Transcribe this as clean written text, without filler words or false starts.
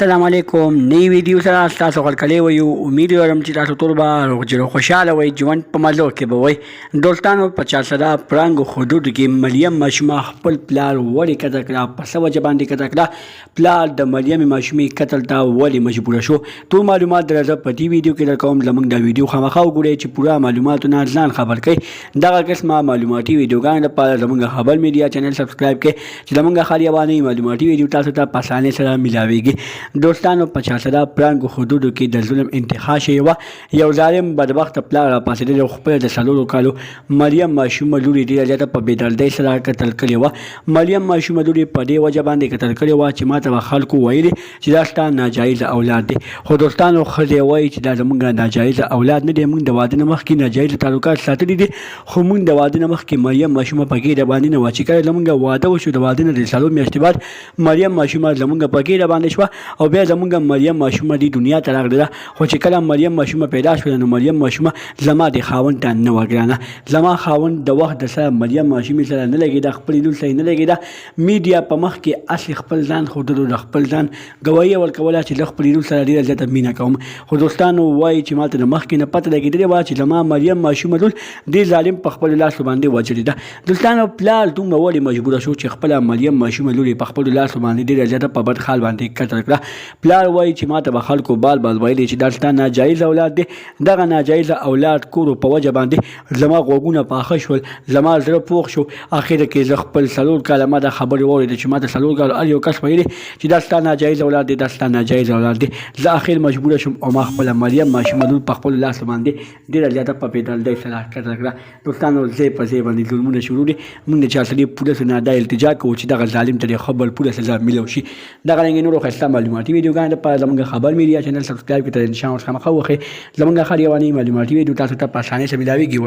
السلام علیکم نئی ویډیو سره تاسو غلکلی وایو امید لرم چې تاسو ټول به روغ خوشحاله وئ ژوند په مزو کې به وئ دوستانو په چارسده پړانګو حدودو کې مریم ماشومه خپل پلار ولې قتل کړه په څه وجه باندې قتل کړه پلار د مریم ماشومې قتل ته ولې مجبوره شو ټول معلومات درته په دې ویډیو کې درکوم زموږ دا ویډیو خامخا وګورئ چې پوره معلوماتونه ځان خبر کړئ دغه قسمه معلوماتي ویډیوګانو لپاره زموږ خبر میډیا چینل سبسکرایب کړئ چې زموږ خالي افغاني معلوماتي ویډیو تاسو ته په اسانۍ سره ملاویږي دوستانو په چارسده پړانګو حدودو کې د ظلم انتها شوې وه یو ظالم بدبخت پلار راپاڅېدلی او خپله د څلورو کالو مریم ماشومه لورې ډېره زیاته په بېدردۍ سره قتل کړې وه مریم ماشومه لورې په دې وجه باندې قتل کړې وه چې ماته به خلکو ویلي چې دا ستا ناجایزه اولاد دی خو دوستانو ښځې وایي چې دا زموږ ناجایزه اولاد نه دی موږ د واده نه مخکې ناجایزه تعلقات ساتلي دي خو موږ د واده نه مخکې مریم ماشومه په ګېډه باندې نه وه چې کله زموږ واده وشو د واده نه د څلور میاشتې بعد مریم ماشومه زموږ په ګېډه باندې شوه او بیا زموږ مریم ماشومه دې دنیا ته راغله خو چې کله مریم ماشومه پیدا شوله نو مریم ماشومه زما د خاوند ته نه وه ګرانه زما خاوند د وخت د سره مریم ماشومې سره نه لګېده خپلې لور سره نه لګېده میډیا په مخ کې هسې خپل ځان ښودلو د خپل ځان ګواهي یې ورکوله چې زه خپلې لور سره ډېره زیاته مینه کوم خو دوستانو وایي چې ماته د مخکې نه پته لګېدلې وه چې زما مریم ماشومه لور دې ظالم په خپلو لاسو باندې وژلې ده دوستانو پلار دومره ولې مجبوره شو چې خپله مریم ماشومه لور یې په خپلو لاسو باندې ډېره زیاته په بد حال باندې قتل کړه پلار وایي چې ماته به خلکو بال ویلي چې دا ستا ناجایز اولاد دی دغه ناجایزه اولاد کورو په وجه باندې زما غوږونه پاخه شول زما زړه پوخ شو اخر کې زه خپل څلور کاله ما دا خبرې واورېده چې ماته څلور کاله هر یو کس ویلي چې دا ستا ناجایز اولاد دی دا ستا ناجایز اولاد دی زه اخر مجبوره شوم او ما خپله مریم ماشومه لور په خپلو لاسو باندې ډېره زیاته په بېدردۍ سره قتل کړه دوستانو ځای په ځای باندې ظلمونه شروع دي موږ د چارسدې پولیسو نه دا التجا کوو چې دغه ظالم ته د ښه بل پوره سزا میلو شي دغه رنګې نورو ښایسته معلوماتي ویډیوګانو لپاره زموږ خبر میډیا چینل سبسکرایب کړئ انشاءالله خامخا وخی زموږ خالي افغاني معلوماتي ویډیو تاسو ته په اسانۍ سره ملاویږي